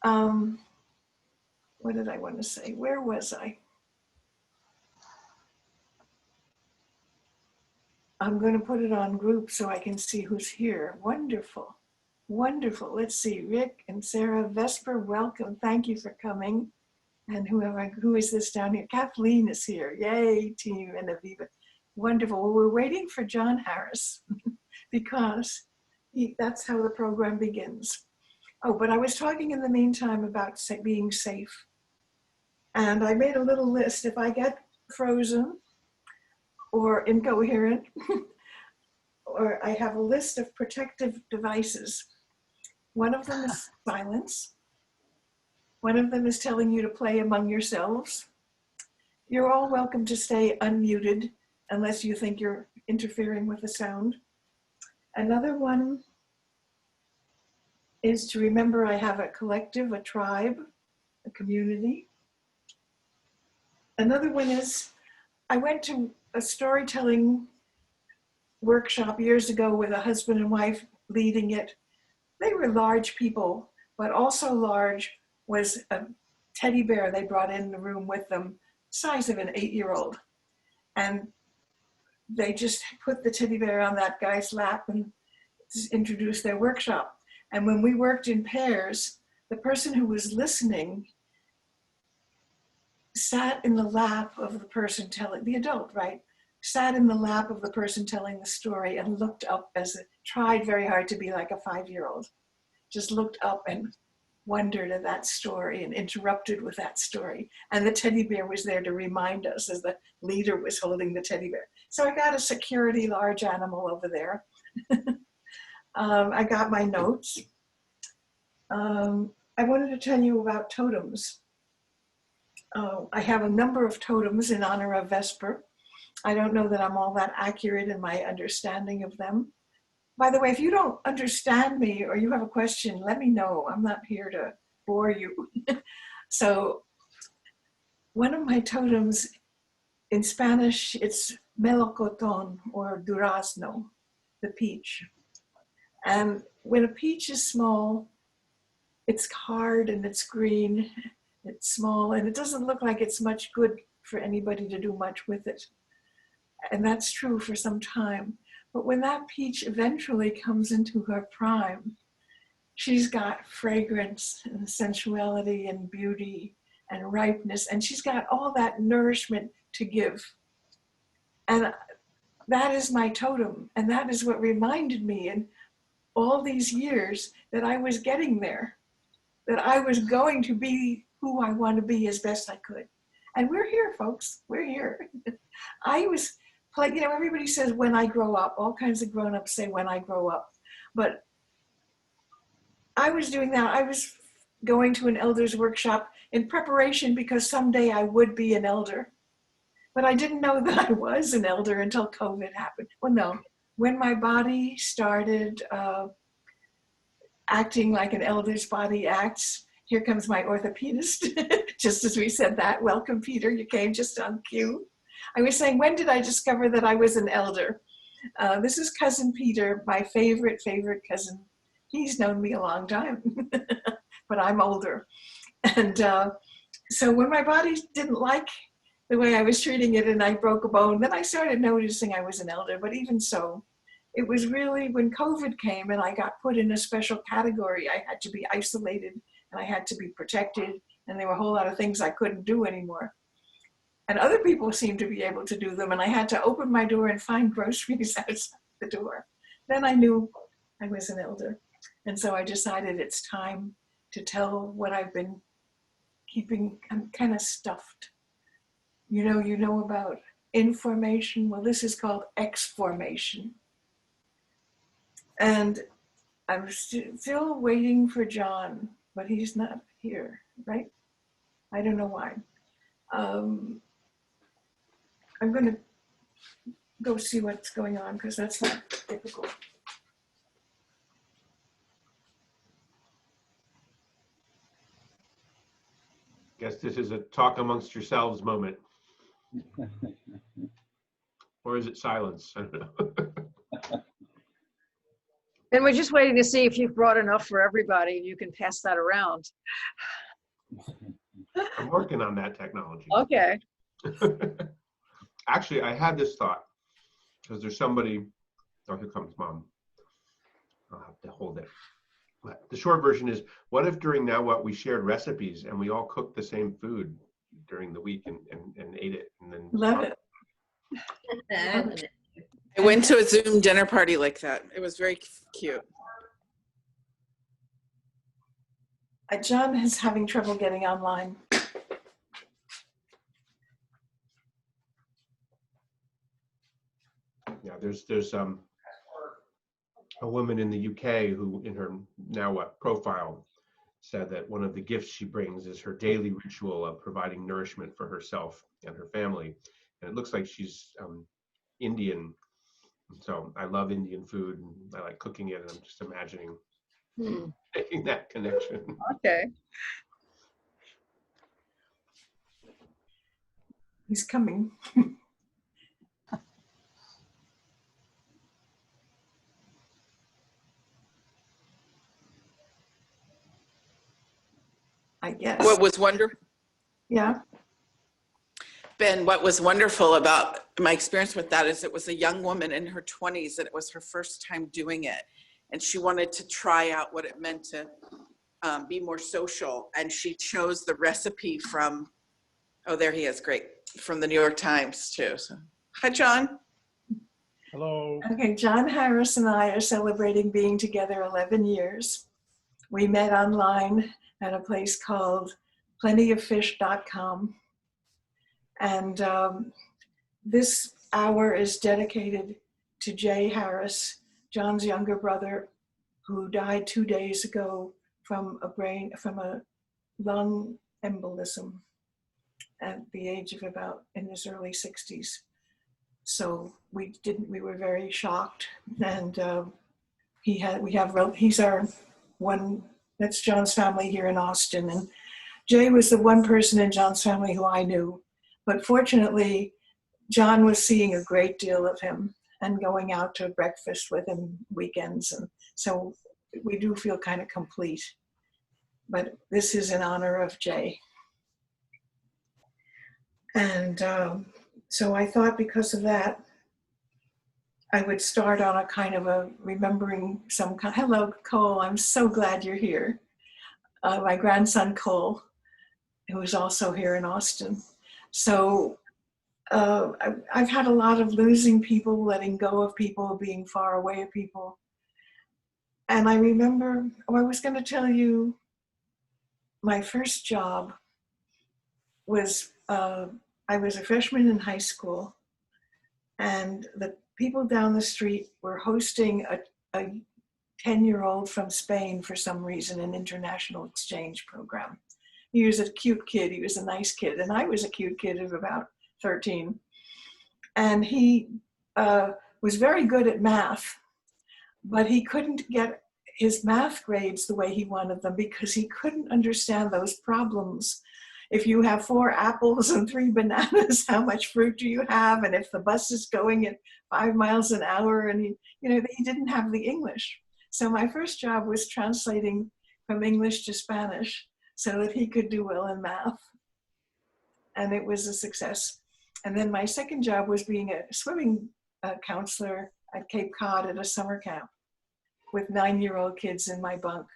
What did I want to say? Where was I? I'm going to put it on group so I can see who's here. Wonderful. Wonderful. Let's see. Rick and Sarah, Vesper, welcome. Thank you for coming. And who is this down here? Kathleen is here. Yay, team, and Aviva. Wonderful. Well, we're waiting for John Harris because that's how the program begins. Oh, but I was talking in the meantime about being safe. And I made a little list. If I get frozen or incoherent, or I have a list of protective devices. One of them is silence. One of them is telling you to play among yourselves. You're all welcome to stay unmuted unless you think you're interfering with the sound. Another one is to remember I have a collective, a tribe, a community. Another one is I went to a storytelling workshop years ago with a husband and wife leading it. They were large people, but also large was a teddy bear they brought in the room with them, size of an 8-year-old. And they just put the teddy bear on that guy's lap and introduced their workshop. And when we worked in pairs, the person who was listening sat in the lap of the person telling, the adult, right? Sat in the lap of the person telling the story and looked up as it tried very hard to be like a 5-year-old. Just looked up and wondered at that story and interrupted with that story. And the teddy bear was there to remind us as the leader was holding the teddy bear. So I got a security large animal over there. I got my notes. I wanted to tell you about totems. I have a number of totems in honor of Vesper. I don't know that I'm all that accurate in my understanding of them. By the way, if you don't understand me or you have a question, let me know. I'm not here to bore you. So one of my totems in Spanish, it's melocotón or durazno, the peach. And when a peach is small, it's hard and it's green, it's small, and it doesn't look like it's much good for anybody to do much with it. And that's true for some time. But when that peach eventually comes into her prime, she's got fragrance and sensuality and beauty and ripeness, and she's got all that nourishment to give. And that is my totem, and that is what reminded me in all these years that I was getting there, that I was going to be who I want to be as best I could. And we're here, folks, we're here. I was like, you know, everybody says when I grow up, all kinds of grown-ups say when I grow up, but I was doing that. I was going to an elder's workshop in preparation because someday I would be an elder. But I didn't know that I was an elder until COVID happened. Well, no, when my body started acting like an elder's body acts, here comes my orthopedist, just as we said that. Welcome, Peter, you came just on cue. I was saying, when did I discover that I was an elder? This is cousin Peter, my favorite cousin. He's known me a long time, but I'm older. And so when my body didn't like the way I was treating it and I broke a bone, then I started noticing I was an elder. But even so, it was really when COVID came and I got put in a special category, I had to be isolated and I had to be protected, and there were a whole lot of things I couldn't do anymore. And other people seemed to be able to do them, and I had to open my door and find groceries outside the door. Then I knew I was an elder. And so I decided it's time to tell what I've been keeping. I'm kind of stuffed. You know about information. Well, this is called X-formation. And I'm still waiting for John, but he's not here, right? I don't know why. I'm going to go see what's going on because that's not typical. Guess this is a talk amongst yourselves moment. Or is it silence? I don't know. And we're just waiting to see if you've brought enough for everybody and you can pass that around. I'm working on that technology. Okay. Actually, I had this thought because there's somebody, oh, here comes mom. I'll have to hold it. But the short version is, what if during Now What we shared recipes and we all cooked the same food during the week and ate it and then Love it. I went to a Zoom dinner party like that. It was very cute. John is having trouble getting online. Yeah, there's a woman in the UK who in her Now What profile said that one of the gifts she brings is her daily ritual of providing nourishment for herself and her family. And it looks like she's Indian. So I love Indian food and I like cooking it, and I'm just imagining making that connection. Okay. He's coming. I guess. What was wonderful, Yeah. Ben, what was wonderful about my experience with that is it was a young woman in her 20s and it was her first time doing it. And she wanted to try out what it meant to be more social. And she chose the recipe from, oh, there he is, great, from the New York Times too. So, hi, John. Hello. Okay, John Harris and I are celebrating being together 11 years. We met online at a place called plentyoffish.com. And this hour is dedicated to Jay Harris, John's younger brother, who died 2 days ago from a lung embolism at the age of about in his early 60s. So we were very shocked, and he's our one, that's John's family here in Austin, and Jay was the one person in John's family who I knew. But fortunately, John was seeing a great deal of him and going out to breakfast with him weekends. And so we do feel kind of complete. But this is in honor of Jay. And so I thought because of that, I would start on a kind of a remembering some kind. Hello, Cole, I'm so glad you're here. My grandson, Cole, who is also here in Austin. So I've had a lot of losing people, letting go of people, being far away of people. And I remember, I was going to tell you, my first job was, I was a freshman in high school, and the people down the street were hosting a 10-year-old from Spain for some reason, an international exchange program. He was a cute kid, he was a nice kid, and I was a cute kid of about 13. And he was very good at math, but he couldn't get his math grades the way he wanted them because he couldn't understand those problems. If you have 4 apples and 3 bananas, how much fruit do you have? And if the bus is going at 5 miles an hour, and he didn't have the English. So my first job was translating from English to Spanish so that he could do well in math. And it was a success. And then my second job was being a swimming counselor at Cape Cod at a summer camp with 9-year-old kids in my bunk.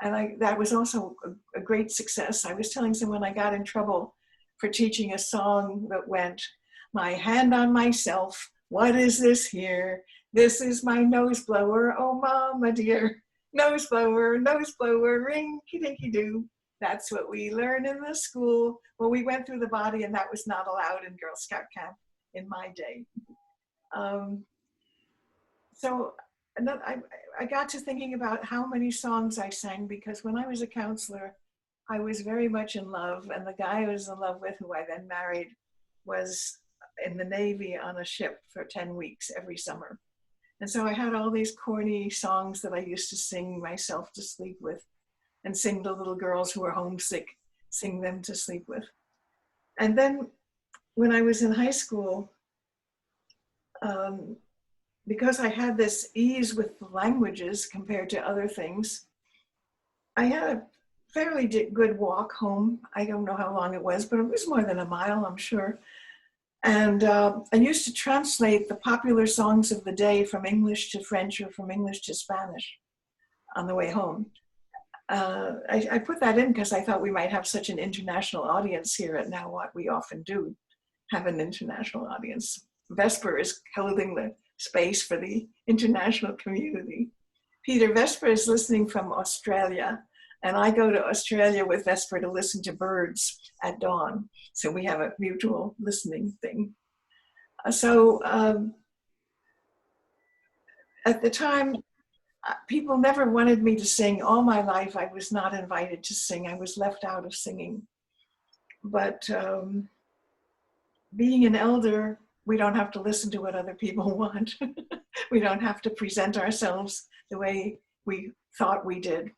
And that was also a great success. I was telling someone I got in trouble for teaching a song that went, "My hand on myself, what is this here? This is my nose blower, oh mama dear. Nose blower, rinky-dinky-doo." That's what we learned in the school. Well, we went through the body, and that was not allowed in Girl Scout camp in my day. So I got to thinking about how many songs I sang, because when I was a counselor, I was very much in love, and the guy I was in love with, who I then married, was in the Navy on a ship for 10 weeks every summer. And so I had all these corny songs that I used to sing myself to sleep with, and sing to little girls who were homesick, sing them to sleep with. And then when I was in high school, because I had this ease with the languages compared to other things, I had a fairly good walk home. I don't know how long it was, but it was more than a mile, I'm sure. And I used to translate the popular songs of the day from English to French or from English to Spanish on the way home. I put that in because I thought we might have such an international audience here at Now What. We often do have an international audience. Vesper is holding the space for the international community. Peter, Vesper is listening from Australia, and I go to Australia with Vesper to listen to birds at dawn. So we have a mutual listening thing. At the time, people never wanted me to sing. All my life, I was not invited to sing. I was left out of singing. But being an elder, we don't have to listen to what other people want. We don't have to present ourselves the way we thought we did.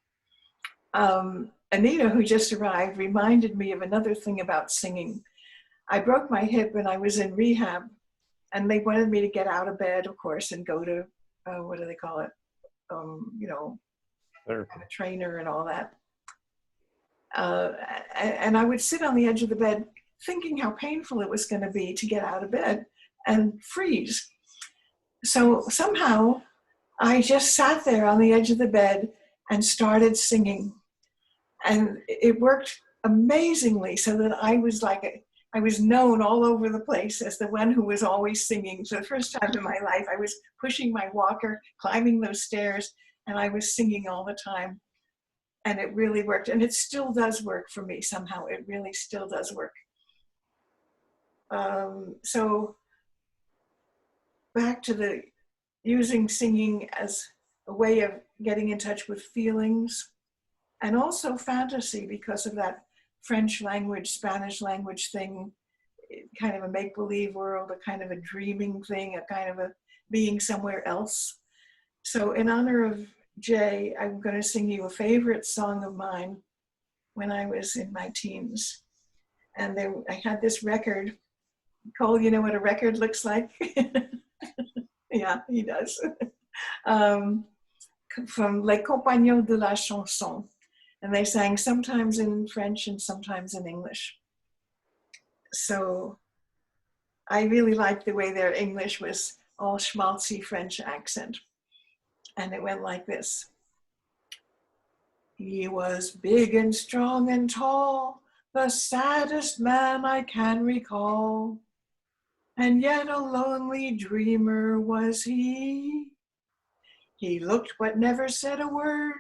Anita, who just arrived, reminded me of another thing about singing. I broke my hip and I was in rehab, and they wanted me to get out of bed, of course, and go to, what do they call it? Therapy. A trainer and all that. And I would sit on the edge of the bed thinking how painful it was going to be to get out of bed and freeze. So somehow I just sat there on the edge of the bed and started singing. And it worked amazingly, so that I was known all over the place as the one who was always singing. For the first time in my life, I was pushing my walker, climbing those stairs, and I was singing all the time. And it really worked. And it still does work for me somehow. It really still does work. So back to the using singing as a way of getting in touch with feelings, and also fantasy, because of that French language, Spanish language thing, kind of a make-believe world, a kind of a dreaming thing, a kind of a being somewhere else. So in honor of Jay, I'm going to sing you a favorite song of mine when I was in my teens. And I had this record. Cole, you know what a record looks like? Yeah, he does. From Les Compagnons de la Chanson. And they sang sometimes in French and sometimes in English. So I really liked the way their English was all schmaltzy French accent. And it went like this. He was big and strong and tall, the saddest man I can recall. And yet a lonely dreamer was he. He looked but never said a word,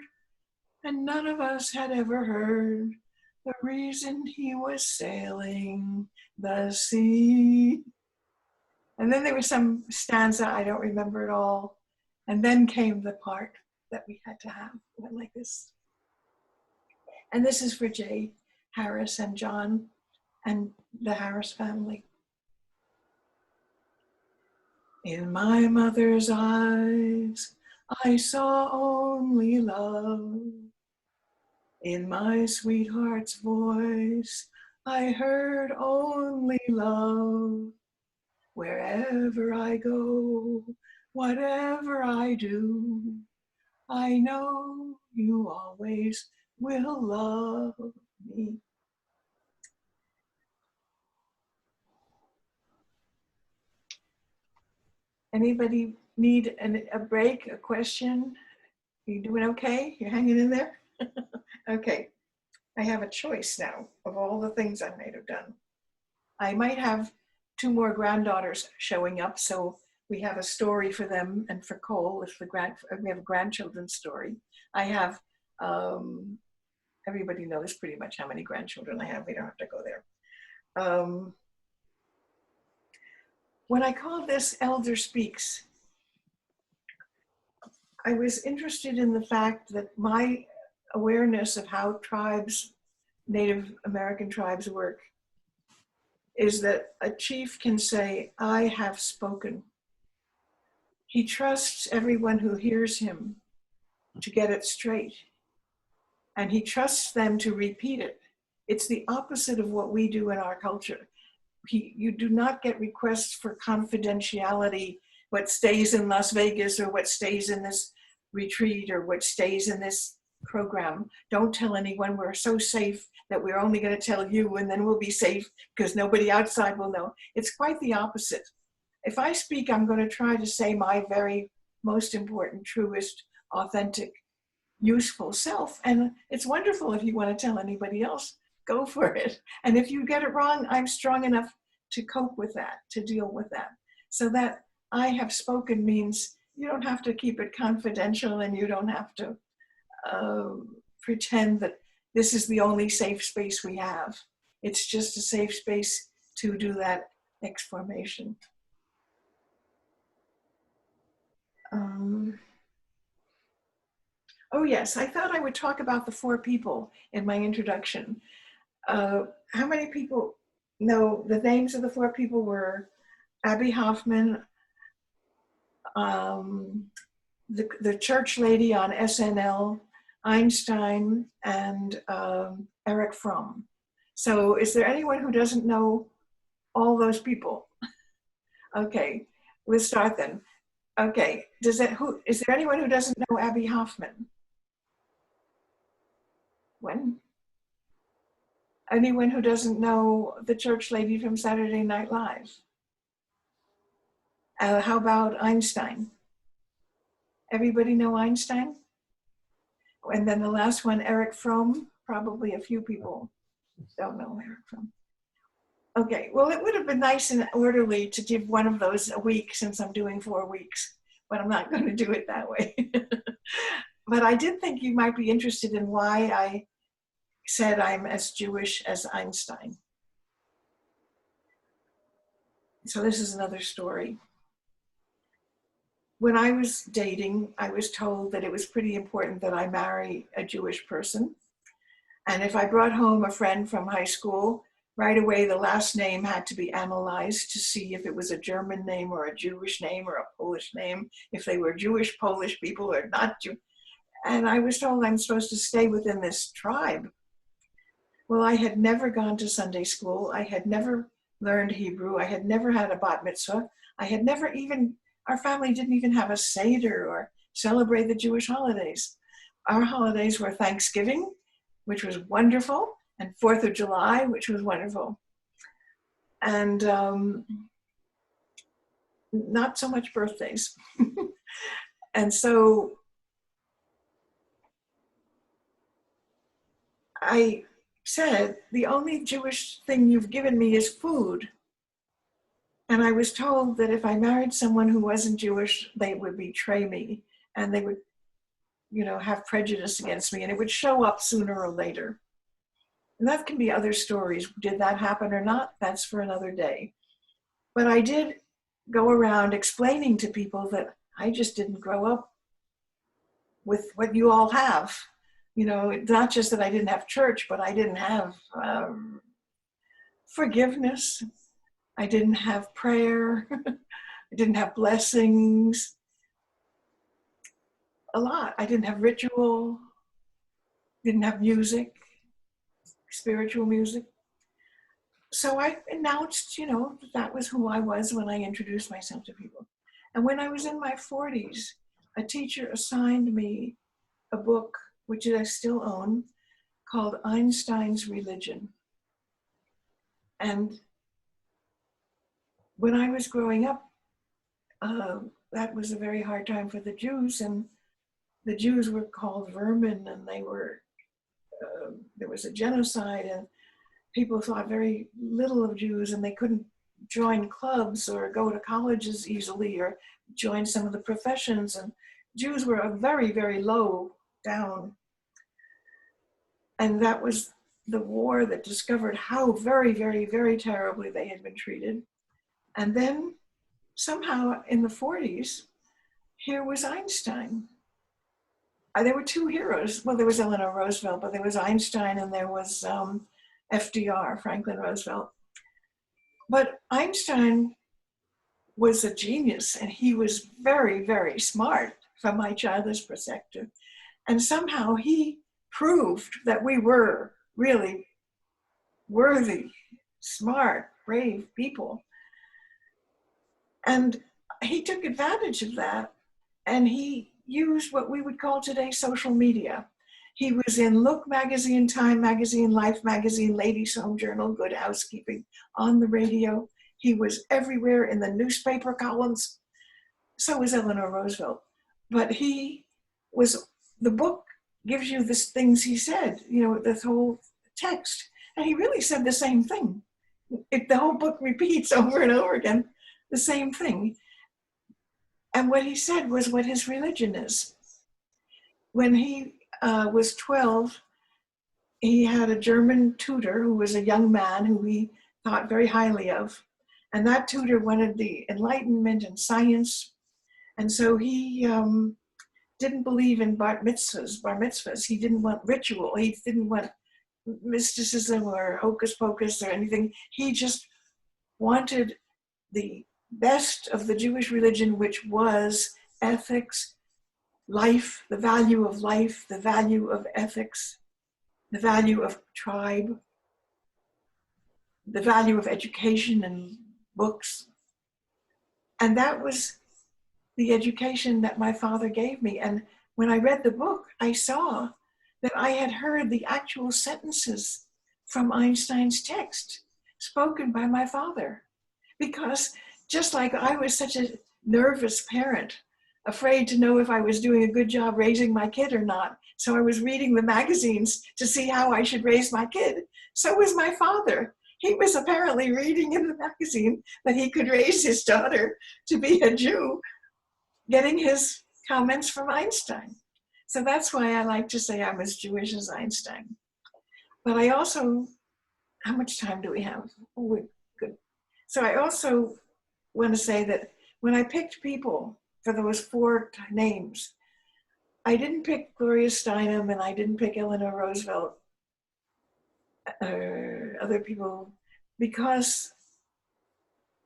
and none of us had ever heard the reason he was sailing the sea. And then there was some stanza, I don't remember it all. And then came the part that we had to have. It went like this. And this is for Jay Harris and John and the Harris family. In my mother's eyes, I saw only love. In my sweetheart's voice, I heard only love. Wherever I go, whatever I do, I know you always will love me. Anybody need a break, a question? Are you doing okay? You're hanging in there? Okay, I have a choice now of all the things I might have done. I might have 2 more granddaughters showing up, so we have a story for them and for Cole if we have a grandchildren's story. I have, everybody knows pretty much how many grandchildren I have. We don't have to go there. When I call this Elder Speaks, I was interested in the fact that my awareness of how tribes, Native American tribes work, is that a chief can say, I have spoken. He trusts everyone who hears him to get it straight. And he trusts them to repeat it. It's the opposite of what we do in our culture. You do not get requests for confidentiality what stays in Las Vegas or what stays in this retreat or what stays in this program. Don't tell anyone. We're so safe that we're only going to tell you, and then we'll be safe because nobody outside will know. It's quite the opposite. If I speak, I'm going to try to say my very most important, truest, authentic, useful self. And it's wonderful if you want to tell anybody else, go for it. And if you get it wrong, I'm strong enough to cope with that, to deal with that. So that I have spoken means you don't have to keep it confidential, and you don't have to pretend that this is the only safe space we have. It's just a safe space to do that exploration. Oh yes, I thought I would talk about the 4 people in my introduction. How many people know the names of the 4 people were Abbie Hoffman, the church lady on SNL, Einstein, and Erich Fromm. So is there anyone who doesn't know all those people? Okay, we'll start then. Okay, is there anyone who doesn't know Abbie Hoffman? When? Anyone who doesn't know the church lady from Saturday Night Live? How about Einstein? Everybody know Einstein? And then the last one, Erich Fromm. Probably a few people don't know Erich Fromm. Okay, well, it would have been nice and orderly to give one of those a week since I'm doing 4 weeks, but I'm not going to do it that way. But I did think you might be interested in why I said I'm as Jewish as Einstein. So this is another story. When I was dating, I was told that it was pretty important that I marry a Jewish person. And if I brought home a friend from high school, right away the last name had to be analyzed to see if it was a German name or a Jewish name or a Polish name, if they were Jewish Polish people or not Jewish. And I was told I'm supposed to stay within this tribe. Well, I had never gone to Sunday school. I had never learned Hebrew. I had never had a bat mitzvah. I had never even, our family didn't even have a Seder or celebrate the Jewish holidays. Our holidays were Thanksgiving, which was wonderful, and 4th of July, which was wonderful. And not so much birthdays. And so I said, the only Jewish thing you've given me is food. And I was told that if I married someone who wasn't Jewish, they would betray me and they would, have prejudice against me, and it would show up sooner or later. And that can be other stories. Did that happen or not? That's for another day. But I did go around explaining to people that I just didn't grow up with what you all have. Not just that I didn't have church, but I didn't have forgiveness. I didn't have prayer. I didn't have blessings. A lot. I didn't have ritual. Didn't have music, spiritual music. So I announced, that was who I was when I introduced myself to people. And when I was in my 40s, a teacher assigned me a book, which I still own, called Einstein's Religion. And when I was growing up, that was a very hard time for the Jews, and the Jews were called vermin, and they were, there was a genocide, and people thought very little of Jews, and they couldn't join clubs or go to colleges easily or join some of the professions, and Jews were a very, very low down. And that was the war that discovered how very, very, very terribly they had been treated. And then somehow in the 40s, here was Einstein. There were 2 heroes. Well, there was Eleanor Roosevelt, but there was Einstein and there was FDR, Franklin Roosevelt. But Einstein was a genius, and he was very, very smart from my childish perspective. And somehow he proved that we were really worthy, smart, brave people. And he took advantage of that, and he used what we would call today social media. He was in Look magazine, Time magazine, Life magazine, Ladies Home Journal, Good Housekeeping, on the radio. He was everywhere in the newspaper columns. So was Eleanor Roosevelt. But the book gives you the things he said, this whole text. And he really said the same thing. The whole book repeats over and over again the same thing. And what he said was what his religion is. When he was 12, he had a German tutor who was a young man who he thought very highly of. And that tutor wanted the Enlightenment and science. And so he didn't believe in bar mitzvahs. He didn't want ritual. He didn't want mysticism or hocus pocus or anything. He just wanted the best of the Jewish religion, which was ethics, life, the value of life, the value of ethics, the value of tribe, the value of education and books. And that was the education that my father gave me. And when I read the book, I saw that I had heard the actual sentences from Einstein's text spoken by my father. Because just like I was such a nervous parent, afraid to know if I was doing a good job raising my kid or not, so I was reading the magazines to see how I should raise my kid, so was my father. He was apparently reading in the magazine that he could raise his daughter to be a Jew, getting his comments from Einstein. So that's why I like to say I'm as Jewish as Einstein. But I also, how much time do we have? Oh, we're good. So I also want to say that when I picked people for those 4 names, I didn't pick Gloria Steinem and I didn't pick Eleanor Roosevelt or other people, because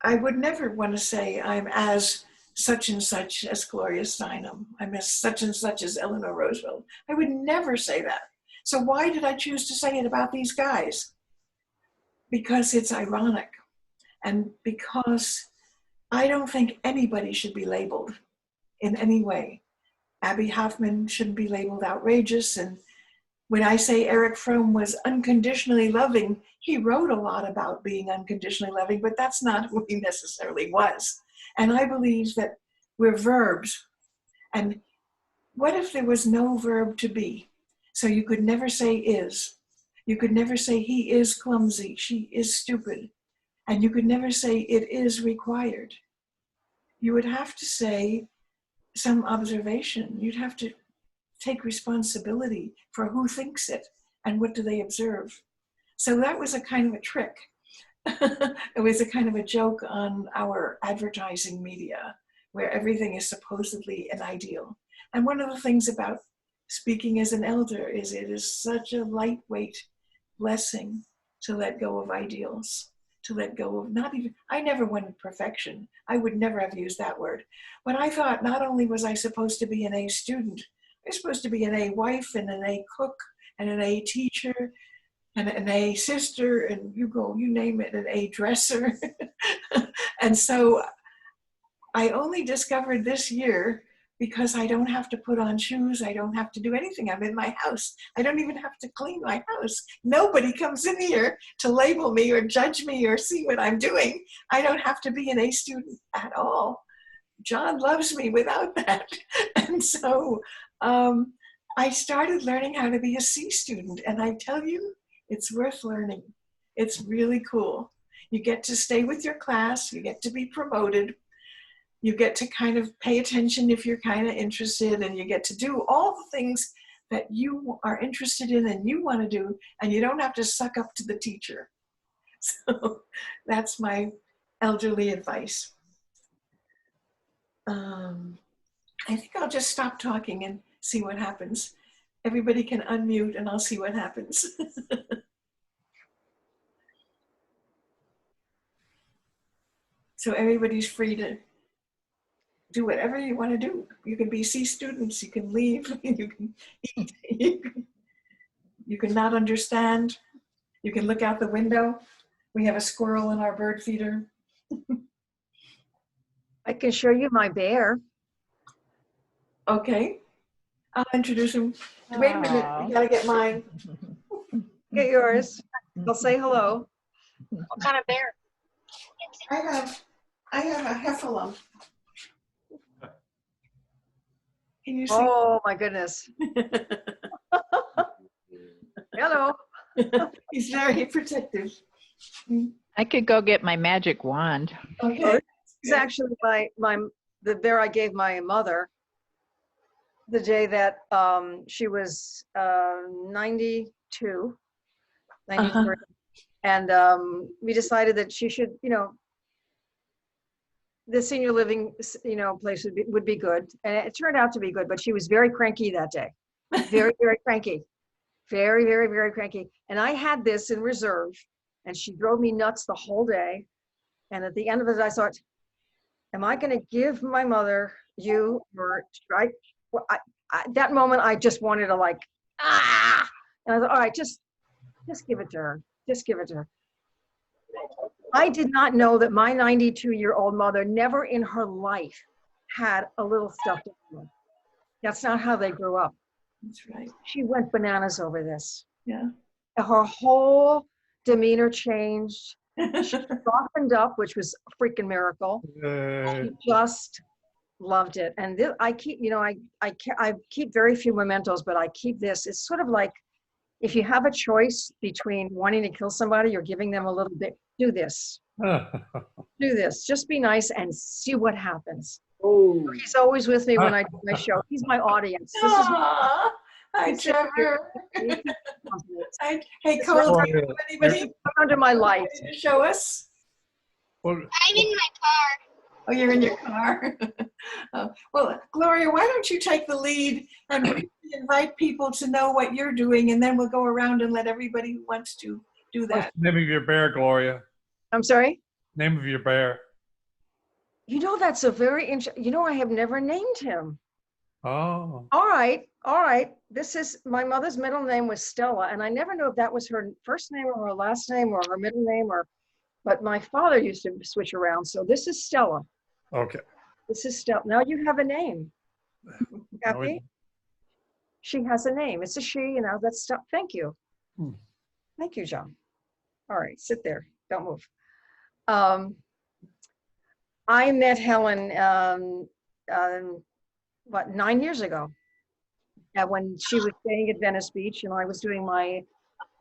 I would never want to say I'm as such and such as Gloria Steinem. I'm as such and such as Eleanor Roosevelt. I would never say that. So why did I choose to say it about these guys? Because it's ironic, and because I don't think anybody should be labeled in any way. Abbie Hoffman shouldn't be labeled outrageous. And when I say Erich Fromm was unconditionally loving, he wrote a lot about being unconditionally loving, but that's not who he necessarily was. And I believe that we're verbs. And what if there was no verb to be? So you could never say is. You could never say he is clumsy, she is stupid. And you could never say it is required. You would have to say some observation. You'd have to take responsibility for who thinks it and what do they observe. So that was a kind of a trick. It was a kind of a joke on our advertising media, where everything is supposedly an ideal. And one of the things about speaking as an elder is it is such a lightweight blessing to let go of ideals, to let go of I never wanted perfection. I would never have used that word. But I thought not only was I supposed to be an A student, I was supposed to be an A wife and an A cook and an A teacher and an A sister, and you name it, an A dresser. And so I only discovered this year, because I don't have to put on shoes, I don't have to do anything. I'm in my house. I don't even have to clean my house. Nobody comes in here to label me or judge me or see what I'm doing. I don't have to be an A student at all. John loves me without that. And so I started learning how to be a C student. And I tell you, it's worth learning. It's really cool. You get to stay with your class. You get to be promoted. You get to kind of pay attention if you're kind of interested, and you get to do all the things that you are interested in and you want to do, and you don't have to suck up to the teacher. So that's my elderly advice. I think I'll just stop talking and see what happens. Everybody can unmute and I'll see what happens. So everybody's free to do whatever you want to do. You can be C students, you can leave, you can eat, you can not understand, you can look out the window. We have a squirrel in our bird feeder. I can show you my bear. Okay. I'll introduce him. Wait a minute, we gotta get mine. Get yours. I'll say hello. What kind of bear? I have a heffalump. Can you see? Oh my goodness. Hello. He's very protective. I could go get my magic wand. Okay. It's actually the bear I gave my mother the day that she was 92, 93. And we decided that she should, the senior living, place would be good. And it turned out to be good, but she was very cranky that day. Very, very cranky. Very, very, very cranky. And I had this in reserve, and she drove me nuts the whole day. And at the end of it, I thought, am I going to give my mother you, or that moment I just wanted to and I thought, all right, just give it to her. Just give it to her. I did not know that my 92-year-old mother never in her life had a little stuffed animal. That's not how they grew up. That's right. She went bananas over this. Yeah. Her whole demeanor changed. She softened up, which was a freaking miracle. She just loved it. And I keep, I keep very few mementos, but I keep this. It's sort of like if you have a choice between wanting to kill somebody or giving them a little bit, do this. Do this. Just be nice and see what happens. Oh. He's always with me when I do my show. He's my audience. This is Aw, hi, Trevor. Hey, Cole, Oh, do you have anybody under my light. to show us? Well, I'm in my car. Oh, you're in your car. Well, Gloria, why don't you take the lead and invite people to know what you're doing, and then we'll go around and let everybody who wants to do what's that. the name of your bear, Gloria? I'm sorry? Name of your bear. That's a very interesting, I have never named him. Oh. All right. This is, my mother's middle name was Stella, and I never knew if that was her first name or her last name or her middle name, but my father used to switch around. So this is Stella. Okay. This is Stella. Now you have a name. Happy? She has a name. It's a she, that's stuff. Thank you. Thank you, John. All right, sit there. Don't move. I met Helen, 9 years ago, when she was staying at Venice Beach, and I was doing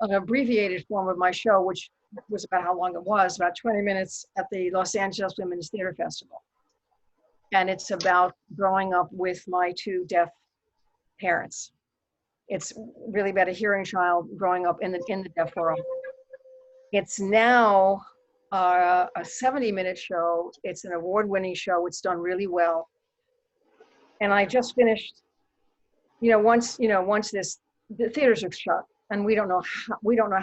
an abbreviated form of my show, which was about how long it was, about 20 minutes at the Los Angeles Women's Theater Festival. And it's about growing up with my two deaf parents. It's really about a hearing child growing up in the deaf world. It's now a 70-minute show. It's an award-winning show. It's done really well. And I just finished, once the theaters are shut, and we don't know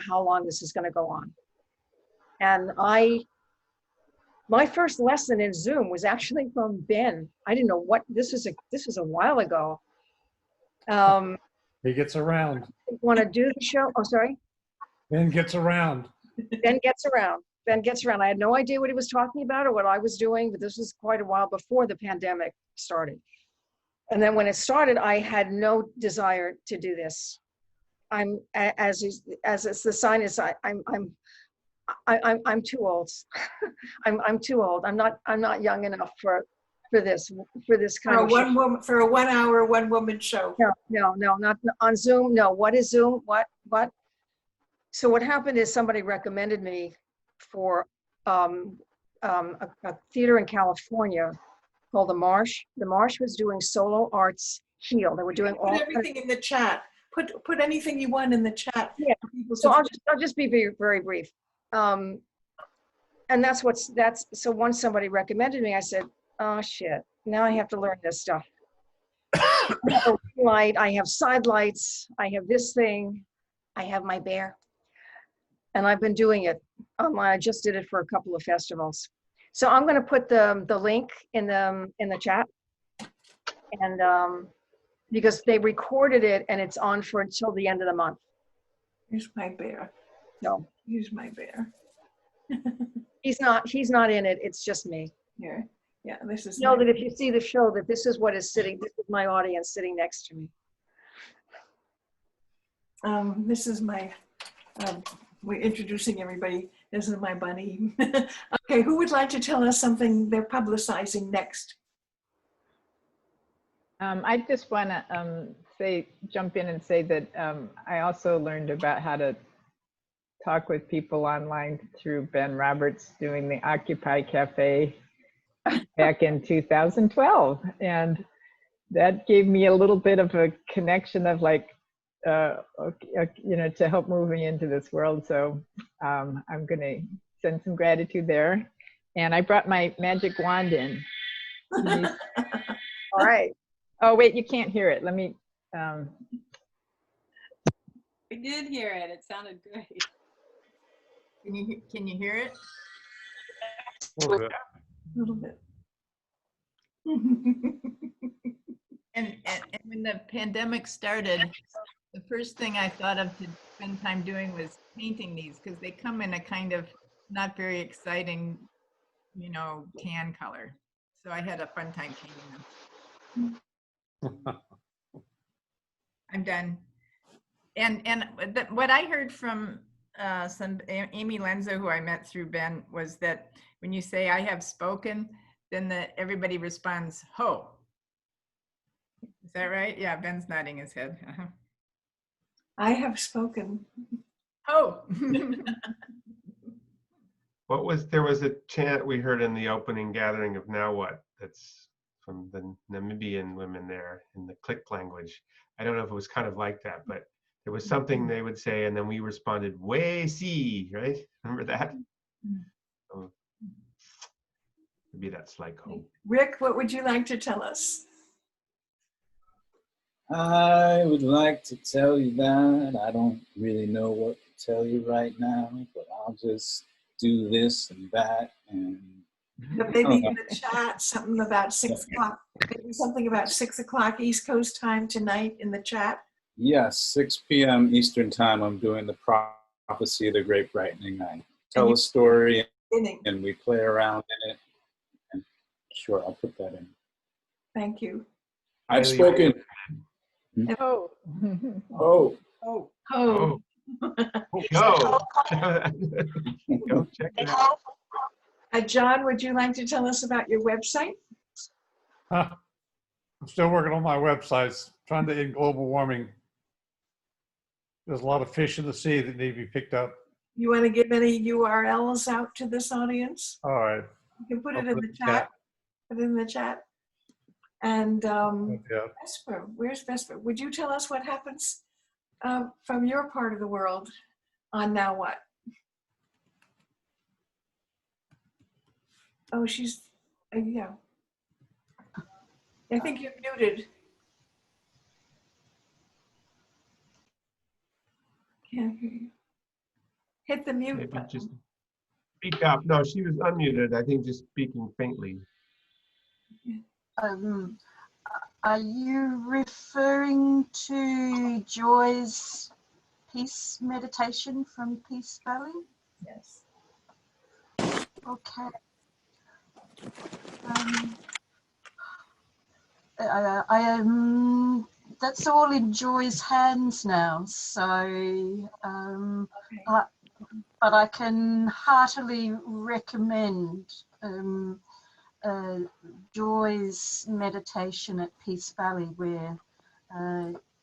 how long this is going to go on. And my first lesson in Zoom was actually from Ben. I didn't know what this was a while ago. He gets around. Want to do the show? Oh, sorry. Ben gets around. Ben gets around. I had no idea what he was talking about or what I was doing, but this was quite a while before the pandemic started. And then when it started, I had no desire to do this. I'm, as it's the sign is, I'm too old. I'm too old. I'm not young enough for this kind of show. For a 1 hour, one woman show. No, not on Zoom. No, what is Zoom? What? So what happened is somebody recommended me for a theater in California called The Marsh. The Marsh was doing solo arts heal. They were doing Put everything in the chat. Put anything you want in the chat. Yeah. So I'll just be very, very brief. And so once somebody recommended me, I said, oh shit, now I have to learn this stuff. I have a ring light, I have side lights, I have this thing, I have my bear. And I've been doing it online. I just did it for a couple of festivals. So I'm going to put the link in the chat, and because they recorded it and it's on for until the end of the month. Here's my bear. No, Here's my bear. he's not in it. It's just me. Here. Yeah, this is Know my, that if you see the show, that this is what is sitting, this is my audience sitting next to me. this is my, we're introducing everybody. This is my bunny. Okay, who would like to tell us something they're publicizing next? I just want to jump in and say that I also learned about how to talk with people online through Ben Roberts doing the Occupy Cafe back in 2012. And that gave me a little bit of a connection of like, to help move me into this world. So I'm going to send some gratitude there. And I brought my magic wand in. All right. Oh, wait, you can't hear it. Let me. We did hear it. It sounded great. Can you hear it? A little bit. A little bit. And when the pandemic started, the first thing I thought of to spend time doing was painting these, because they come in a kind of not very exciting, tan color. So I had a fun time painting them. I'm done. And what I heard from Amy Lenzo, who I met through Ben, was that when you say I have spoken, then everybody responds, ho. Is that right? Yeah, Ben's nodding his head. Uh-huh. I have spoken. Ho. There was a chant we heard in the opening gathering of Now What, that's from the Namibian women there in the Click language. I don't know if it was kind of like that, but there was something they would say, and then we responded, way see, right? Remember that? So, maybe that's like hope. Rick, what would you like to tell us? I would like to tell you that I don't really know what to tell you right now, but I'll just do this and that and But maybe in the chat, something about 6 o'clock, maybe something about 6 o'clock East Coast time tonight in the chat. yes, 6 p.m. Eastern time. I'm doing the prophecy of the Great Brightening. I tell a story and we play around in it. And sure, I'll put that in. Thank you. I've spoken. Oh. Oh. Oh. Oh. Go. Go check it out. John, would you like to tell us about your website? I'm still working on my websites, trying to end global warming. There's a lot of fish in the sea that need to be picked up. You want to give any URLs out to this audience? All right. You can put I'll it in the chat. Put it in the chat. And Yeah. Vesper, where's Vesper? Would you tell us what happens from your part of the world on Now What? Oh, she's, yeah. I think you're muted. Can't hear you. Hit the mute Maybe button. just speak up. No, she was unmuted. I think just speaking faintly. Are you referring to Joy's peace meditation from Peace Valley? Yes. Okay. That's all in Joy's hands now. So, Okay. but I can heartily recommend Joy's meditation at Peace Valley, where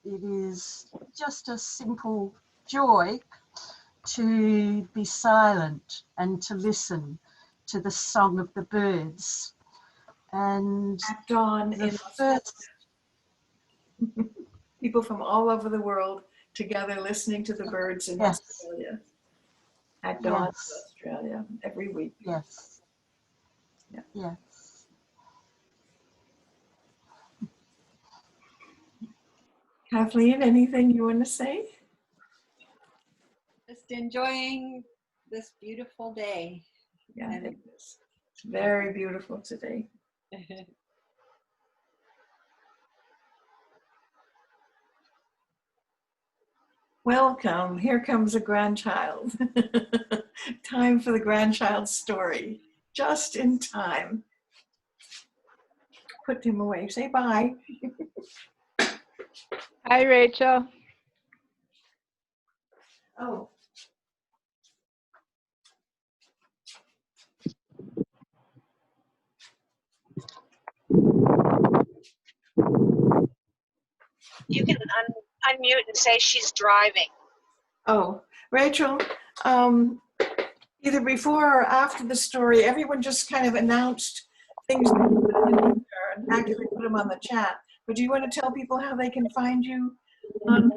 it is just a simple joy to be silent and to listen to the song of the birds. And At dawn the in first, people from all over the world together listening to the birds in Yes. Australia. At dawn in Yes. Australia every week. yes, Yeah. yes. Kathleen, anything you want to say? Just enjoying this beautiful day. Yeah, it is. It's very beautiful today. Welcome. Here comes a grandchild. Time for the grandchild's story. Just in time. put him away. Say bye. Hi, Rachel. Oh. You can unmute and say she's driving. Oh, Rachel, either before or after the story, everyone just kind of announced things and actually put them on the chat. But do you want to tell people how they can find you on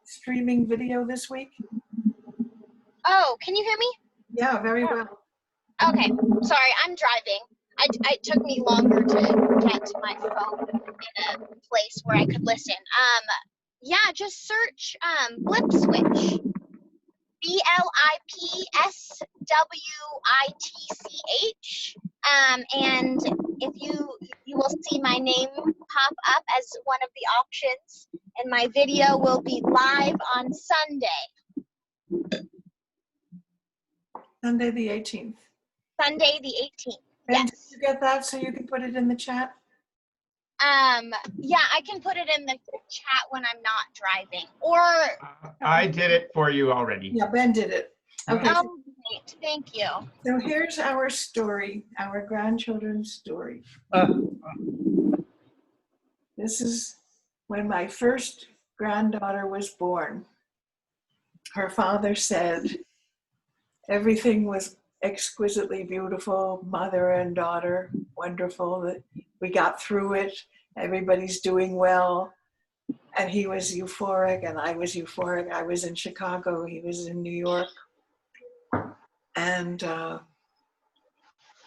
streaming video this week? Oh, can you hear me? Yeah, very well. Okay, sorry, I'm driving. It took me longer to get to my phone in a place where I could listen. Yeah, just search Blip Switch. BLIPSWITCH. And if you will see my name pop up as one of the options, and my video will be live on Sunday. Sunday the 18th. Sunday the 18th. And Yes. did you get that so you can put it in the chat? Yeah, I can put it in the chat when I'm not driving. Or I did it for you already. Yeah, Ben did it. Okay. oh, great. Thank you. So here's our story, our grandchildren's story. This is when my first granddaughter was born. Her father said everything was exquisitely beautiful, mother and daughter, wonderful, that we got through it, everybody's doing well. And he was euphoric and I was euphoric. I was in Chicago, he was in New York. And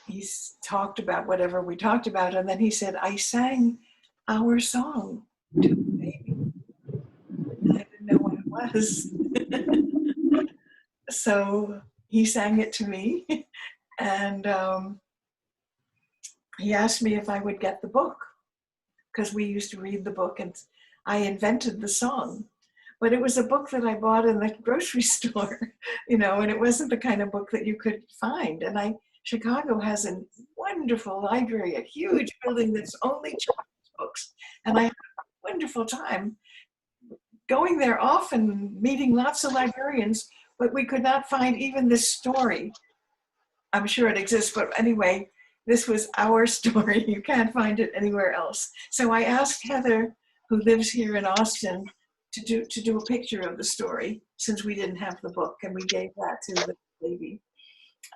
he talked about whatever we talked about. And then he said, I sang our song to the baby. I didn't know what it was. So he sang it to me. And he asked me if I would get the book, because we used to read the book, and I invented the song. But it was a book that I bought in the grocery store, and it wasn't the kind of book that you could find. And Chicago has a wonderful library, a huge building that's only children's books. And I had a wonderful time going there often, meeting lots of librarians, but we could not find even this story. I'm sure it exists, but anyway, this was our story. You can't find it anywhere else. So I asked Heather, who lives here in Austin, to do a picture of the story, since we didn't have the book, and we gave that to the baby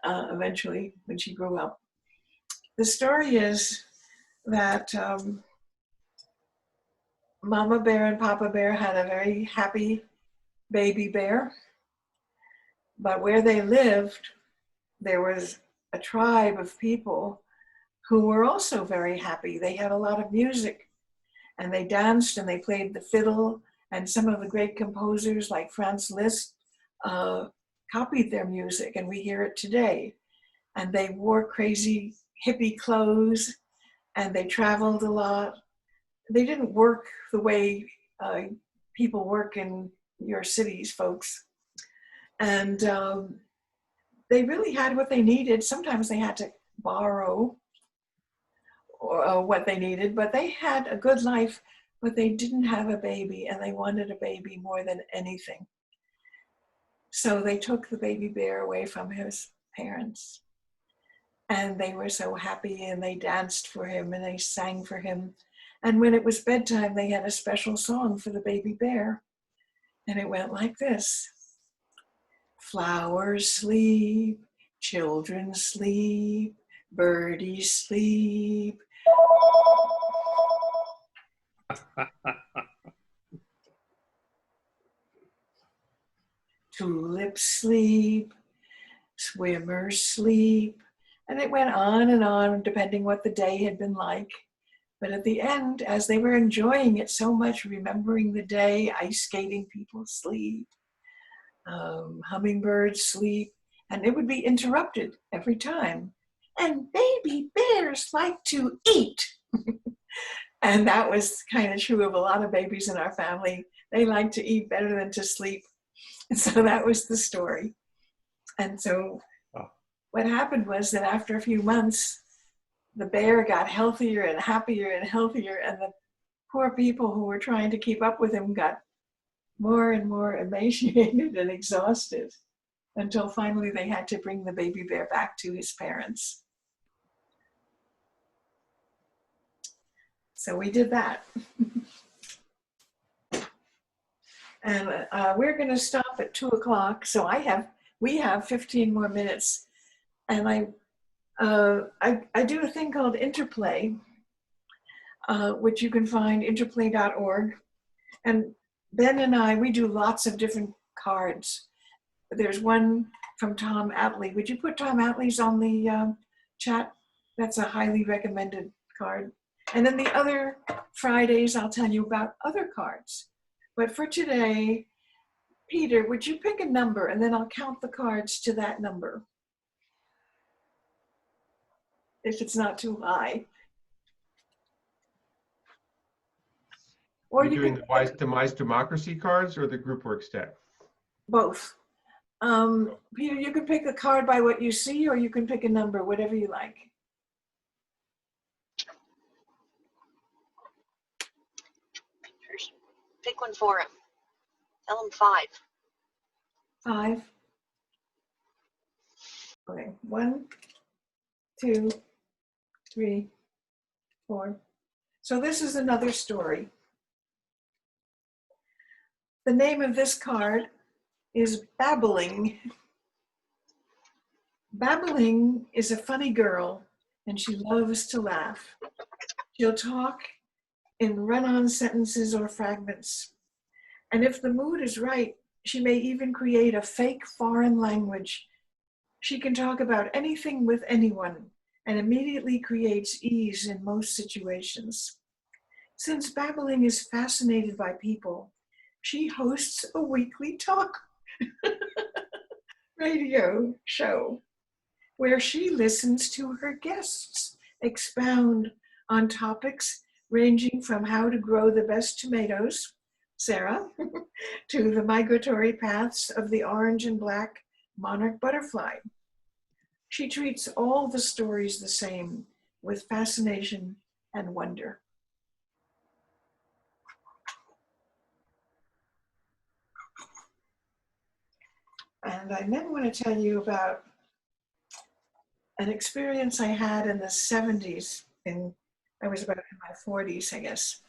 eventually when she grew up. The story is that Mama Bear and Papa Bear had a very happy baby bear, but where they lived, there was a tribe of people who were also very happy. They had a lot of music, and they danced and they played the fiddle, and some of the great composers like Franz Liszt copied their music, and we hear it today. And they wore crazy hippie clothes, and they traveled a lot. They didn't work the way people work in your cities, folks. And they really had what they needed. Sometimes they had to borrow what they needed, but they had a good life, but they didn't have a baby, and they wanted a baby more than anything. So they took the baby bear away from his parents, and they were so happy, and they danced for him, and they sang for him. And when it was bedtime, they had a special song for the baby bear, and it went like this. Flowers sleep, children sleep, birdies sleep. Tulips sleep, swimmers sleep. And it went on, depending what the day had been like. But at the end, as they were enjoying it so much, remembering the day, ice skating people sleep, hummingbirds sleep, and it would be interrupted every time. And baby bears like to eat. And that was kind of true of a lot of babies in our family. They like to eat better than to sleep. And so that was the story. And so what happened was that after a few months, the bear got healthier and happier and healthier, and the poor people who were trying to keep up with him got more and more emaciated and exhausted, until finally they had to bring the baby bear back to his parents. So we did that. And we're going to stop at 2 o'clock. So we have 15 more minutes. And I do a thing called Interplay, which you can find interplay.org. And Ben and I, we do lots of different cards. There's one from Tom Atlee. Would you put Tom Atlee's on the chat? That's a highly recommended card. And then the other Fridays, I'll tell you about other cards. But for today, Peter, would you pick a number, and then I'll count the cards to that number, if it's not too high. Or Are you doing can the Wise Demise Democracy cards or the group work stack? both. Peter, you can pick a card by what you see, or you can pick a number, whatever you like. Pick one for him. Tell him 5. 5. Okay, 1, 2, 3, 4. So this is another story. The name of this card is Babbling. Babbling is a funny girl, and she loves to laugh. She'll talk in run-on sentences or fragments. And if the mood is right, she may even create a fake foreign language. She can talk about anything with anyone and immediately creates ease in most situations. Since Babbling is fascinated by people, she hosts a weekly talk radio show where she listens to her guests expound on topics ranging from how to grow the best tomatoes, Sarah, to the migratory paths of the orange and black monarch butterfly. She treats all the stories the same, with fascination and wonder. And I then want to tell you about an experience I had in the 70s. I was about in my 40s, I guess,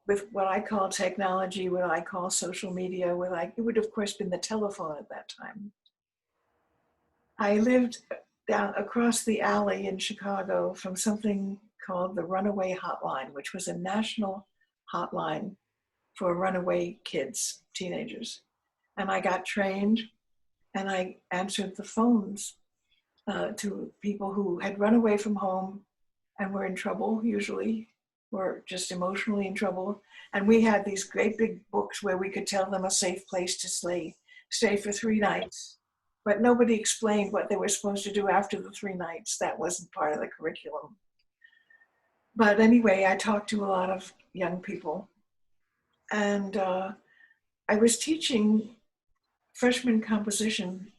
with what I call technology, what I call social media, it would have, of course, been the telephone at that time. I lived down across the alley in Chicago from something called the Runaway Hotline, which was a national hotline for runaway kids, teenagers. And I got trained, and I answered the phones to people who had run away from home and were in trouble, usually, or just emotionally in trouble. And we had these great big books where we could tell them a safe place to stay for 3 nights. But nobody explained what they were supposed to do after the 3 nights. That wasn't part of the curriculum. But anyway, I talked to a lot of young people. And I was teaching freshman composition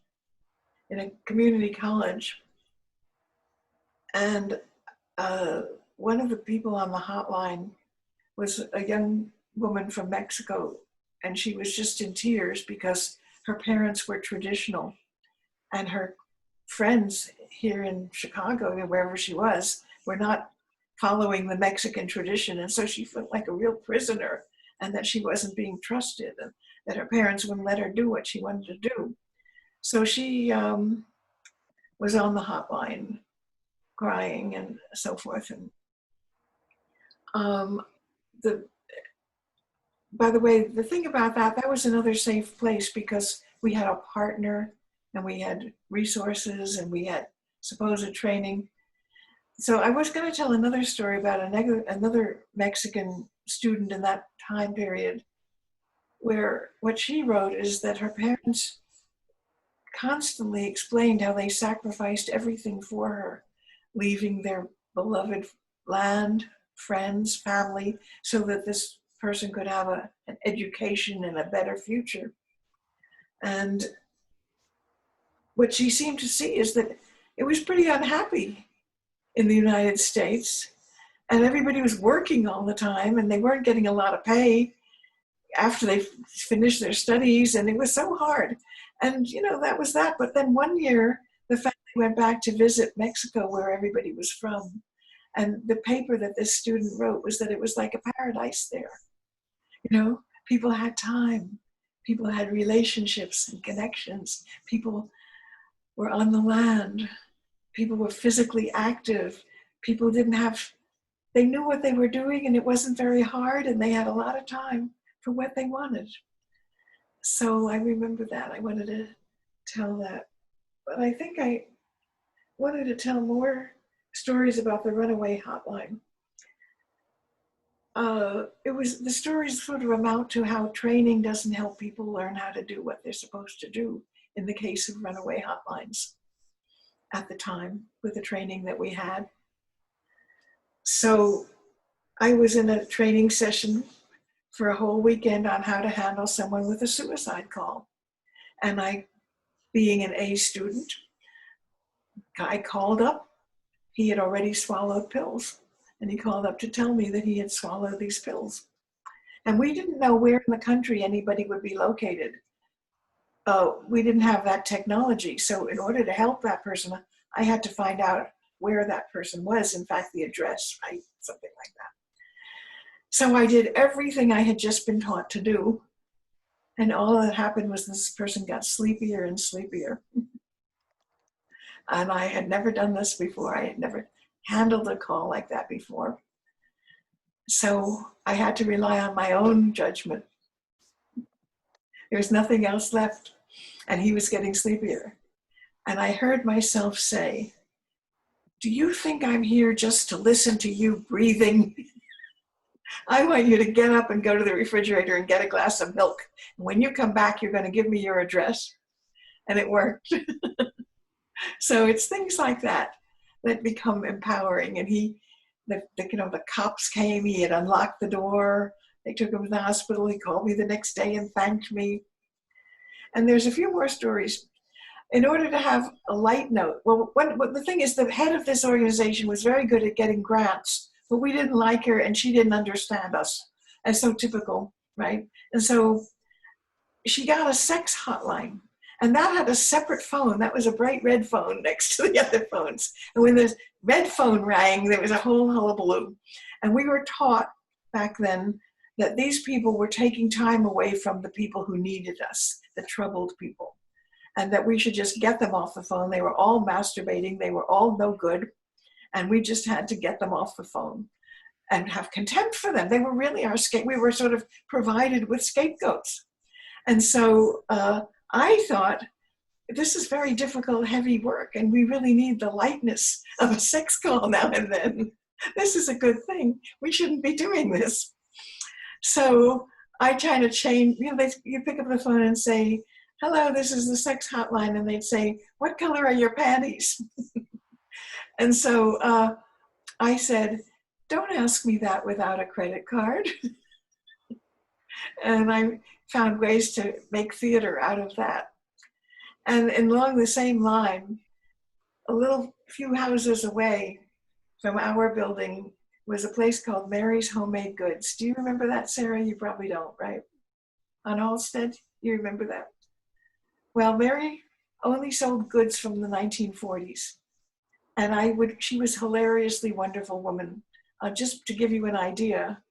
in a community college. And one of the people on the hotline was a young woman from Mexico, and she was just in tears because her parents were traditional, and her friends here in Chicago, or wherever she was, were not following the Mexican tradition. And so she felt like a real prisoner, and that she wasn't being trusted, and that her parents wouldn't let her do what she wanted to do. So she was on the hotline crying and so forth. And by the way, the thing about that was another safe place because we had a partner and we had resources and we had supposed training. So I was going to tell another story about another Mexican student in that time period, where what she wrote is that her parents constantly explained how they sacrificed everything for her, leaving their beloved land, friends, family, so that this person could have an education and a better future. And what she seemed to see is that it was pretty unhappy in the United States. And everybody was working all the time, and they weren't getting a lot of pay after they finished their studies, and it was so hard. And, you know, that was that. But then one year, the family went back to visit Mexico, where everybody was from. And the paper that this student wrote was that it was like a paradise there. You know, people had time. People had relationships and connections. People were on the land. People were physically active. People didn't have, they knew what they were doing, and it wasn't very hard, and they had a lot of time for what they wanted. So I remember that. I wanted to tell that. But I think I wanted to tell more stories about the runaway hotline. The stories sort of amount to how training doesn't help people learn how to do what they're supposed to do in the case of runaway hotlines at the time with the training that we had. So I was in a training session for a whole weekend on how to handle someone with a suicide call. And I, being an A student, I called up. He had already swallowed pills, and he called up to tell me that he had swallowed these pills. And we didn't know where in the country anybody would be located. We didn't have that technology. So in order to help that person, I had to find out where that person was, in fact, the address, right? Something like that. So I did everything I had just been taught to do. And all that happened was this person got sleepier and sleepier. And I had never done this before. I had never handled a call like that before. So I had to rely on my own judgment. There was nothing else left. And he was getting sleepier. And I heard myself say, "Do you think I'm here just to listen to you breathing? I want you to get up and go to the refrigerator and get a glass of milk. And when you come back, you're going to give me your address." And it worked. So it's things like that that become empowering. And the cops came. He had unlocked the door. They took him to the hospital. He called me the next day and thanked me. And there's a few more stories. In order to have a light note, the thing is, the head of this organization was very good at getting grants, but we didn't like her, and she didn't understand us. As so typical, right? And so she got a sex hotline, and that had a separate phone. That was a bright red phone next to the other phones. And when the red phone rang, there was a whole hullabaloo. And we were taught back then that these people were taking time away from the people who needed us, the troubled people, and that we should just get them off the phone. They were all masturbating. They were all no good. And we just had to get them off the phone and have contempt for them. They were really our we were sort of provided with scapegoats. And so I thought, this is very difficult, heavy work, and we really need the lightness of a sex call now and then. This is a good thing. We shouldn't be doing this. So I try to change, you pick up the phone and say, "Hello, this is the sex hotline." And they'd say, "What color are your panties?" And so I said, "Don't ask me that without a credit card." And I found ways to make theater out of that. And along the same line, a few houses away from our building was a place called Mary's Homemade Goods. Do you remember that, Sarah? You probably don't, right? On Halstead, you remember that? Well, Mary only sold goods from the 1940s. And she was a hilariously wonderful woman. Just to give you an idea,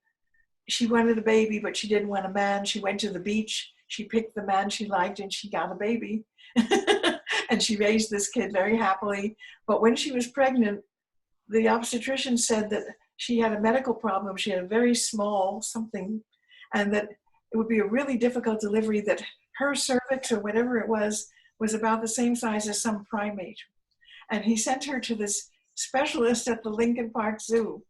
she wanted a baby, but she didn't want a man. She went to the beach, she picked the man she liked, and she got a baby. And she raised this kid very happily. But when she was pregnant, the obstetrician said that she had a medical problem. She had a very small something, and that it would be a really difficult delivery, that her cervix or whatever it was about the same size as some primate. And he sent her to this specialist at the Lincoln Park Zoo.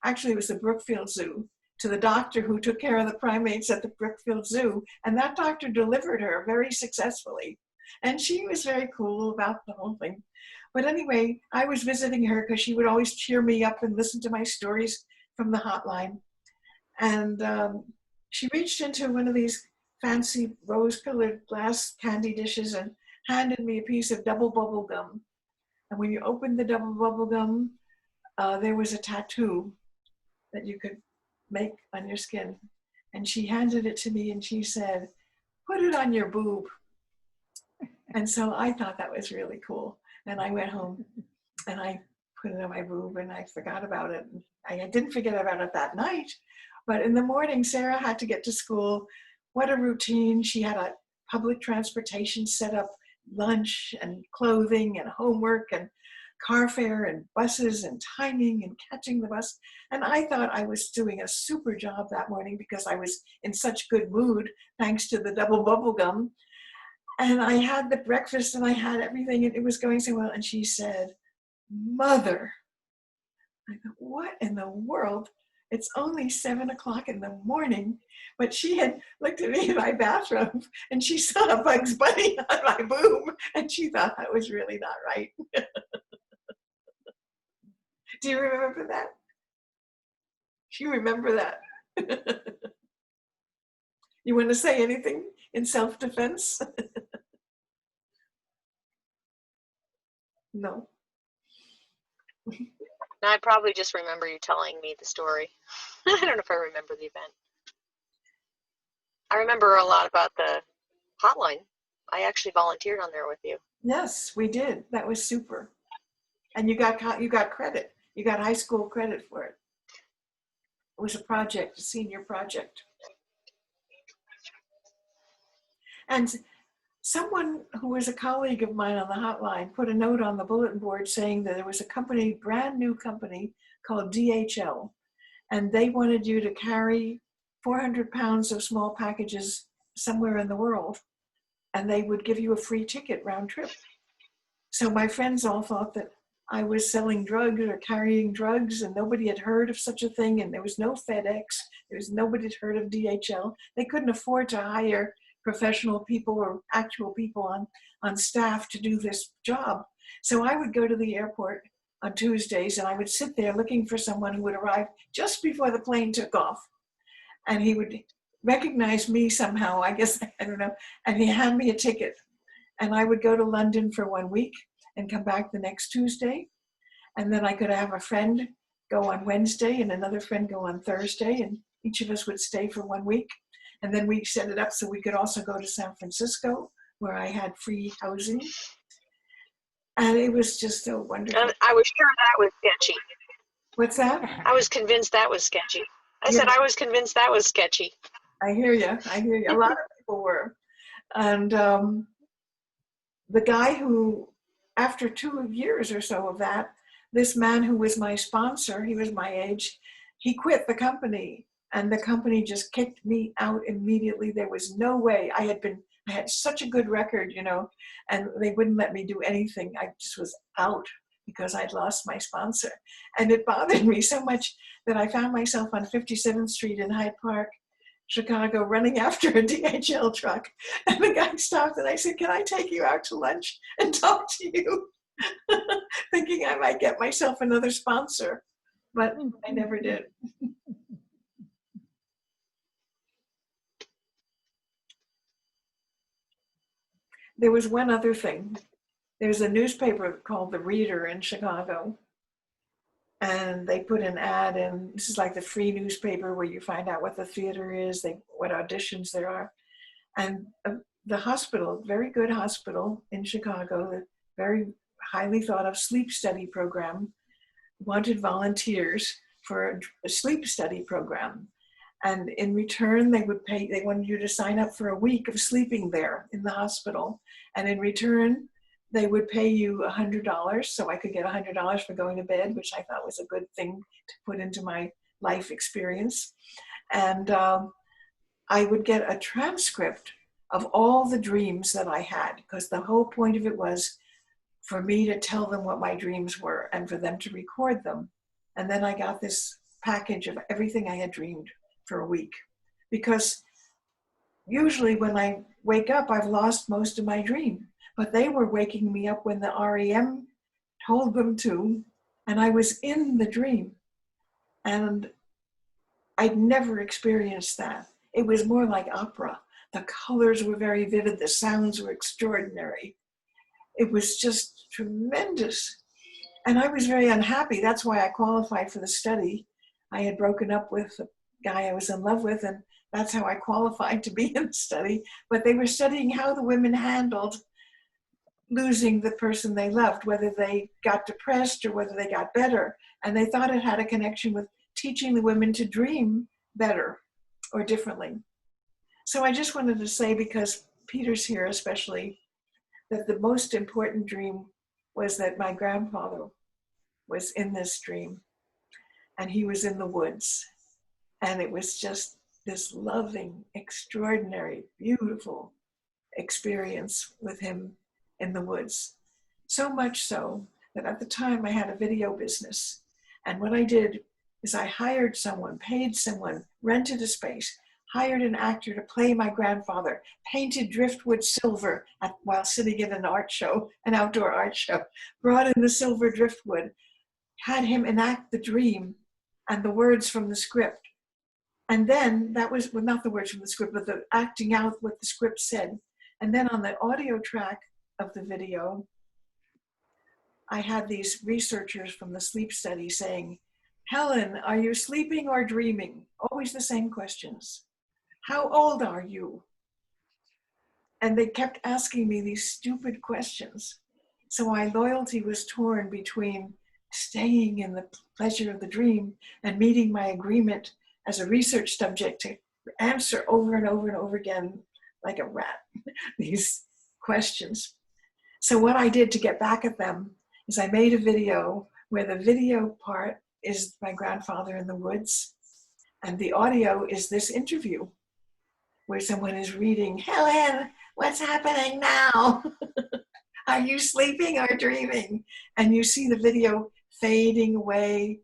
Actually, it was the Brookfield Zoo, to the doctor who took care of the primates at the Brookfield Zoo. And that doctor delivered her very successfully. And she was very cool about the whole thing. But anyway, I was visiting her because she would always cheer me up and listen to my stories from the hotline. And she reached into one of these fancy rose-colored glass candy dishes and handed me a piece of double bubble gum. And when you opened the double bubble gum, there was a tattoo that you could make on your skin. And she handed it to me and she said, put it on your boob. And so I thought that was really cool. And I went home and I put it on my boob and I forgot about it. I didn't forget about it that night, but in the morning, Sarah had to get to school. What a routine. She had a public transportation set up, lunch and clothing and homework and car fare and buses and timing and catching the bus. And I thought I was doing a super job that morning because I was in such good mood thanks to the double bubble gum. And I had the breakfast and I had everything and it was going so well. And she said, Mother. I thought, what in the world? It's only 7 o'clock in the morning. But she had looked at me in my bathroom and she saw a Bugs Bunny on my boob and she thought that was really not right. Do you remember that? Do you remember that? You want to say anything in self-defense? No. No, I probably just remember you telling me the story. I don't know if I remember the event. I remember a lot about the hotline. I actually volunteered on there with you. Yes, we did. That was super. And you got credit. You got high school credit for it. It was a project, a senior project. And someone who was a colleague of mine on the hotline put a note on the bulletin board saying that there was a company, brand new company called DHL, and they wanted you to carry 400 pounds of small packages somewhere in the world, and they would give you a free ticket round trip. So my friends all thought that I was selling drugs or carrying drugs, and nobody had heard of such a thing, and there was no FedEx, nobody had heard of DHL. They couldn't afford to hire professional people or actual people on staff to do this job. So I would go to the airport on Tuesdays and I would sit there looking for someone who would arrive just before the plane took off. And he would recognize me somehow, I guess, I don't know, and he'd hand me a ticket. And I would go to London for 1 week and come back the next Tuesday. And then I could have a friend go on Wednesday and another friend go on Thursday, and each of us would stay for 1 week. And then we set it up so we could also go to San Francisco, where I had free housing. And it was just so wonderful. And I was sure that was sketchy. What's that? I was convinced that was sketchy. I said I was convinced that was sketchy. I hear you. I hear you. A lot of people were. And the guy who, after 2 years or so of that, this man who was my sponsor, he was my age, he quit the company. And the company just kicked me out immediately. There was no way. I had such a good record, you know, and they wouldn't let me do anything. I just was out because I'd lost my sponsor. And it bothered me so much that I found myself on 57th Street in Hyde Park, Chicago, running after a DHL truck. And the guy stopped and I said, can I take you out to lunch and talk to you? Thinking I might get myself another sponsor, but I never did. There was one other thing. There's a newspaper called The Reader in Chicago. And they put an ad in. This is like the free newspaper where you find out what the theater is, what auditions there are. And the hospital, very good hospital in Chicago, a very highly thought of sleep study program, wanted volunteers for a sleep study program. And in return, they wanted you to sign up for a week of sleeping there in the hospital. And in return, they would pay you $100, so I could get $100 for going to bed, which I thought was a good thing to put into my life experience. And I would get a transcript of all the dreams that I had, because the whole point of it was for me to tell them what my dreams were and for them to record them. And then I got this package of everything I had dreamed for a week, because usually when I wake up, I've lost most of my dream, but they were waking me up when the REM told them to, and I was in the dream. And I'd never experienced that. It was more like opera. The colors were very vivid. The sounds were extraordinary. It was just tremendous. And I was very unhappy. That's why I qualified for the study. I had broken up with the guy I was in love with, and that's how I qualified to be in the study. But they were studying how the women handled losing the person they loved, whether they got depressed or whether they got better. And they thought it had a connection with teaching the women to dream better or differently. So I just wanted to say, because Peter's here especially, that the most important dream was that my grandfather was in this dream, and he was in the woods. And it was just this loving, extraordinary, beautiful experience with him in the woods. So much so that at the time I had a video business. And what I did is I hired someone, paid someone, rented a space, hired an actor to play my grandfather, painted driftwood silver while sitting in an art show, an outdoor art show, brought in the silver driftwood, had him enact the dream and the words from the script. And then that was, well, not the words from the script, but the acting out what the script said. And then on the audio track of the video, I had these researchers from the sleep study saying, Helen, are you sleeping or dreaming? Always the same questions. How old are you? And they kept asking me these stupid questions. So my loyalty was torn between staying in the pleasure of the dream and meeting my agreement as a research subject to answer over and over and over again like a rat these questions. So what I did to get back at them is I made a video where the video part is my grandfather in the woods, and the audio is this interview where someone is reading, Helen, what's happening now? Are you sleeping or dreaming? And you see the video fading away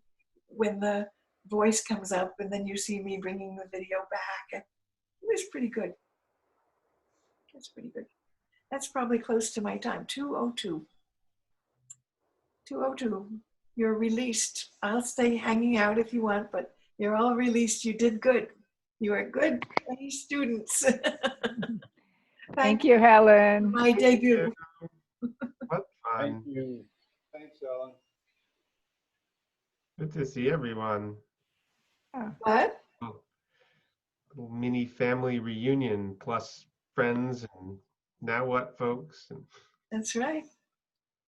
when the voice comes up, and then you see me bringing the video back. It was pretty good. That's pretty good. That's probably close to my time, 2:02. 2:02, you're released. I'll stay hanging out if you want, but you're all released. You did good. You are good students. Thank you, Helen. My debut. What fun. Thank you. Thanks, Ellen. Good to see everyone. What? Little mini family reunion plus friends and now what, folks? That's right.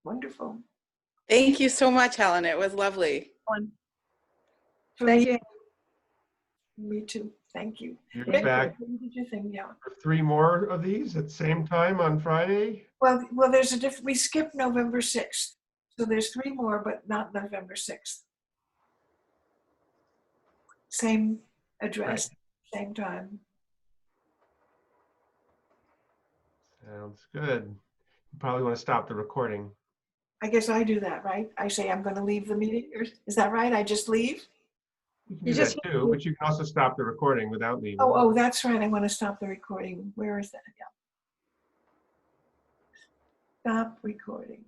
Wonderful. Thank you so much, Helen. It was lovely. Thank you. Me too. Thank you. You're Rick, back what did you think? Yeah. for 3 more of these at the same time on Friday? Well, there's a different. We skipped November 6th, so there's 3 more, but not November 6th. Same address, right. Same time. Sounds good. You probably want to stop the recording. I guess I do that, right? I say I'm going to leave the meeting. Is that right? I just leave? You can do that too, but you can also stop the recording without leaving. Oh, that's right. I want to stop the recording. Where is that? Yeah. Stop recording.